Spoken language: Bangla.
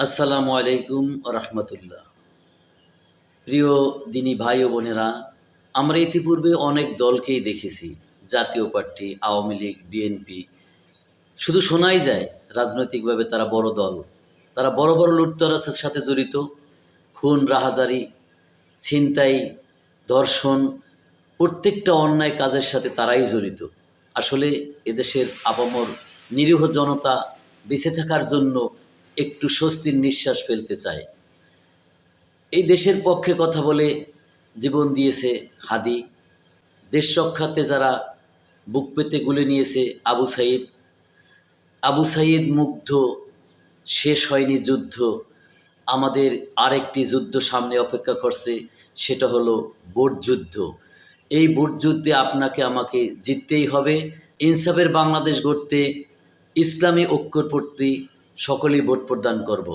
আসসালামু আলাইকুম রহমতুল্লাহ। প্রিয় দিনী ভাই ও বোনেরা, আমরা ইতিপূর্বে অনেক দলকেই দেখেছি, জাতীয় পার্টি, আওয়ামী লীগ, বিএনপি। শুধু শোনাই যায় রাজনৈতিকভাবে তারা বড় দল, তারা বড় বড় লুটতরাজের সাথে জড়িত, খুন, রাহাজারি, ছিনতাই, ধর্ষণ, প্রত্যেকটা অন্যায় কাজের সাথে তারাই জড়িত। আসলে এদেশের আপামর নিরীহ জনতা বেঁচে থাকার জন্য একটু স্বস্তির নিঃশ্বাস ফেলতে চায়। এই দেশের পক্ষে কথা বলে জীবন দিয়েছে হাদি, দেশ রক্ষাতে যারা বুক পেতে গুলে নিয়েছে আবু সাইদ মুগ্ধ, শেষ হয়নি যুদ্ধ। আমাদের আরেকটি যুদ্ধ সামনে অপেক্ষা করছে, সেটা হলো ভোট যুদ্ধ। এই ভোট যুদ্ধে আপনাকে আমাকে জিততেই হবে। ইনসাফের বাংলাদেশ গড়তে, ইসলামী ঐক্যর প্রতি সকলেই ভোট প্রদান করব।